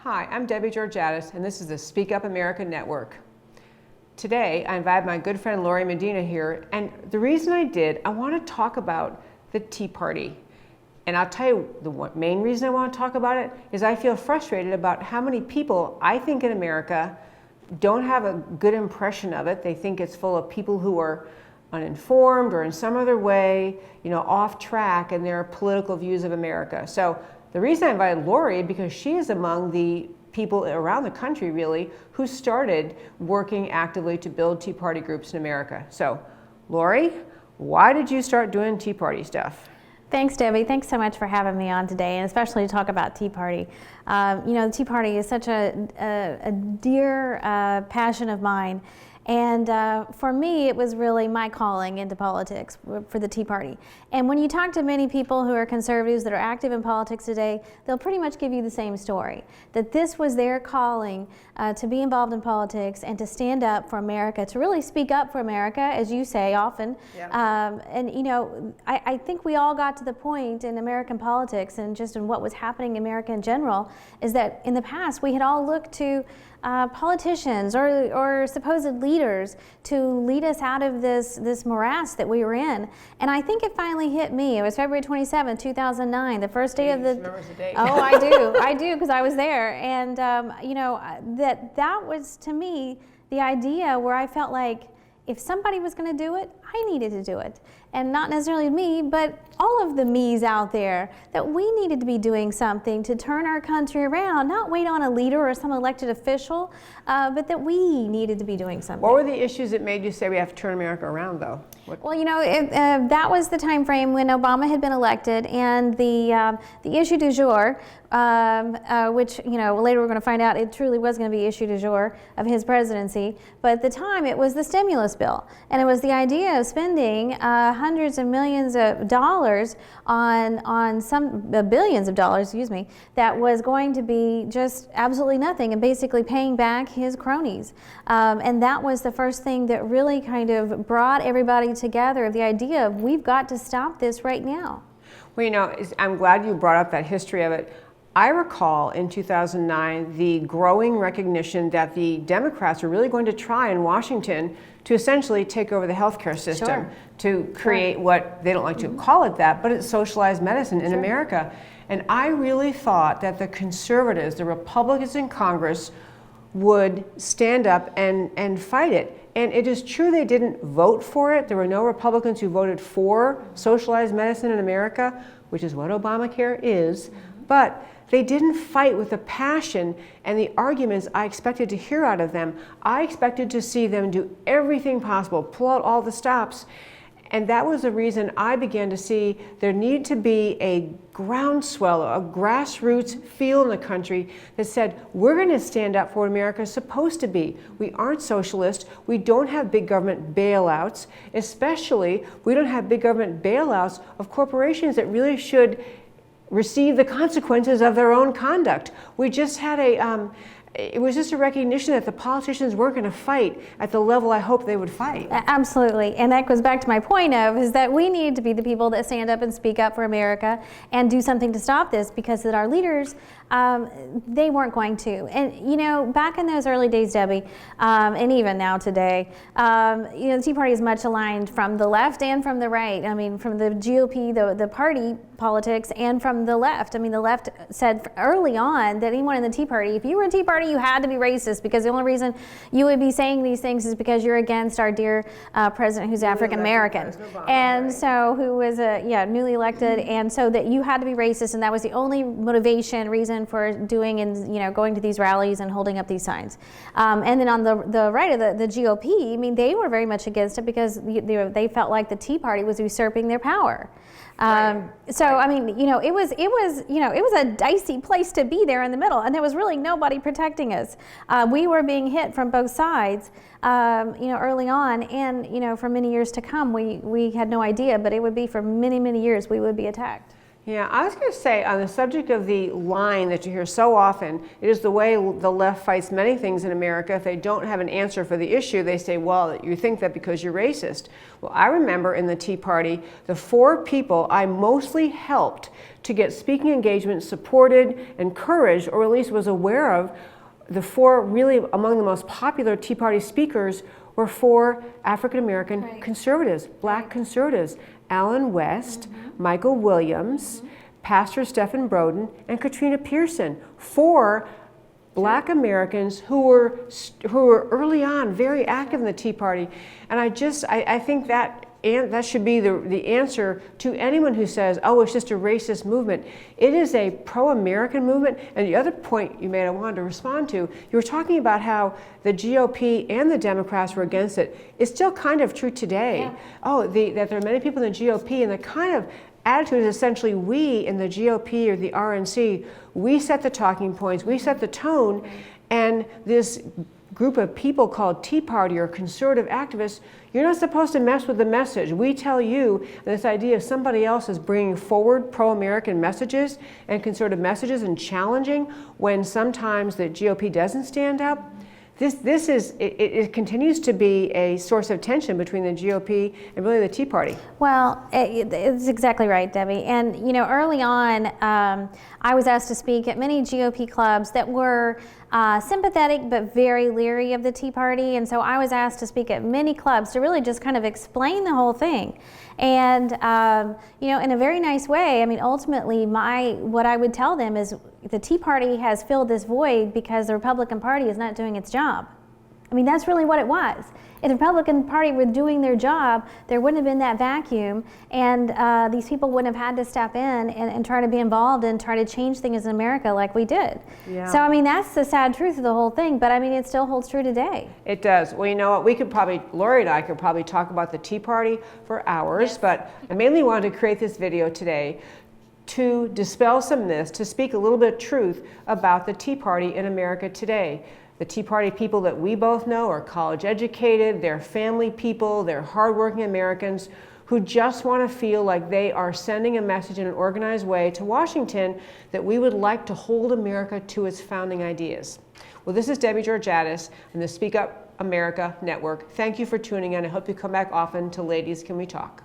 Hi, I'm Debbie Georgatos, and this is the Speak Up America Network. Today, I invited my good friend Lorie Medina here, and the reason I did, I want to talk about the Tea Party. And I'll tell you, the main reason I want to talk about it is I feel frustrated about how many people, I think in America, don't have a good impression of it. They think it's full of people who are uninformed or in some other way, off track in their political views of America. So the reason I invited Lorie, because she is among the people around the country, really, who started working actively to build Tea Party groups in America. So, Lorie, why did you start doing Tea Party stuff? Thanks, Debbie. Thanks so much for having me on today, and especially to talk about Tea Party. The Tea Party is such a dear passion of mine. And for me, it was really my calling into politics for the Tea Party. And when you talk to many people who are conservatives that are active in politics today, they'll pretty much give you the same story, that this was their calling to be involved in politics and to stand up for America, to really speak up for America, as you say often. Yep. I think we all got to the point in American politics and just in what was happening in America in general, is that in the past we had all looked to politicians or supposed leaders to lead us out of this morass that we were in. And I think it finally hit me. It was February 27, 2009, the first day of the... Remembers the date. Oh, I do, because I was there. And that was, to me, the idea where I felt like if somebody was going to do it, I needed to do it. And not necessarily me, but all of the me's out there, that we needed to be doing something to turn our country around, not wait on a leader or some elected official, but that we needed to be doing something. What were the issues that made you say we have to turn America around, though? Well, that was the time frame when Obama had been elected, and the issue du jour, which later we're going to find out it truly was going to be issue du jour of his presidency, but at the time it was the stimulus bill, and it was the idea of spending hundreds of millions of dollars on some billions of dollars, that was going to be just absolutely nothing and basically paying back his cronies. And that was the first thing that really kind of brought everybody together, of the idea of we've got to stop this right now. Well, I'm glad you brought up that history of it. I recall in 2009 the growing recognition that the Democrats were really going to try in Washington to essentially take over the healthcare system, sure, to create what, they don't like to call it that, but it's socialized medicine in America. And I really thought that the conservatives, the Republicans in Congress, would stand up and fight it. And it is true they didn't vote for it. There were no Republicans who voted for socialized medicine in America, which is what Obamacare is. But they didn't fight with the passion and the arguments I expected to hear out of them. I expected to see them do everything possible, pull out all the stops. And that was the reason I began to see there needed to be a groundswell, a grassroots feel in the country that said, we're going to stand up for what America is supposed to be. We aren't socialist. We don't have big government bailouts. Especially, we don't have big government bailouts of corporations that really should receive the consequences of their own conduct. We just had it was just a recognition that the politicians weren't going to fight at the level I hoped they would fight. Absolutely, and that goes back to my point is that we need to be the people that stand up and speak up for America and do something to stop this, because that our leaders, they weren't going to. And back in those early days, Debbie, and even now today, the Tea Party is much aligned from the left and from the right. I mean, from the GOP, the party politics, and from the left. I mean, the left said early on that anyone in the Tea Party, if you were a Tea Party, you had to be racist, because the only reason you would be saying these things is because you're against our dear president, who's African American, and so who was newly elected, and so that you had to be racist, and that was the only motivation, reason for doing and going to these rallies and holding up these signs. And then on the right of the GOP, I mean, they were very much against it because they felt like the Tea Party was usurping their power. I mean, it was a dicey place to be there in the middle, and there was really nobody protecting us. We were being hit from both sides, early on, and for many years to come. We had no idea, but it would be for many, many years we would be attacked. Yeah, I was going to say on the subject of the line that you hear so often, it is the way the left fights many things in America. If they don't have an answer for the issue, they say, well, you think that because you're racist. Well, I remember in the Tea Party, the 4 people I mostly helped to get speaking engagements supported, encouraged, or at least was aware of, the 4 really among the most popular Tea Party speakers were 4 African American conservatives, black conservatives. Alan West, Michael Williams, Pastor Stephen Broden, and Katrina Pearson. 4 black Americans who were early on very active in the Tea Party. And I think that should be the answer to anyone who says, oh, it's just a racist movement. It is a pro-American movement. And the other point you made I wanted to respond to, you were talking about how the GOP and the Democrats were against it. It's still kind of true today. Yeah. Oh, that there are many people in the GOP, and the kind of attitude is essentially we in the GOP or the RNC, we set the talking points, we set the tone, and this group of people called Tea Party or conservative activists, you're not supposed to mess with the message. We tell you, and this idea of somebody else is bringing forward pro-American messages and conservative messages and challenging when sometimes the GOP doesn't stand up. It continues to be a source of tension between the GOP and really the Tea Party. Well, it's exactly right, Debbie. And early on, I was asked to speak at many GOP clubs that were sympathetic but very leery of the Tea Party. And so I was asked to speak at many clubs to really just kind of explain the whole thing. And in a very nice way. I mean, ultimately, what I would tell them is the Tea Party has filled this void because the Republican Party is not doing its job. I mean, that's really what it was. If the Republican Party were doing their job, there wouldn't have been that vacuum, and these people wouldn't have had to step in and try to be involved and try to change things in America like we did. Yeah. So, I mean, that's the sad truth of the whole thing, but I mean, it still holds true today. It does. Well, you know what? Lorie and I could probably talk about the Tea Party for hours, but I mainly wanted to create this video today to dispel some myths, to speak a little bit of truth about the Tea Party in America today. The Tea Party people that we both know are college educated, they're family people, they're hardworking Americans who just want to feel like they are sending a message in an organized way to Washington that we would like to hold America to its founding ideas. Well, this is Debbie Georgatos and the Speak Up America Network. Thank you for tuning in. I hope you come back often to Ladies Can We Talk.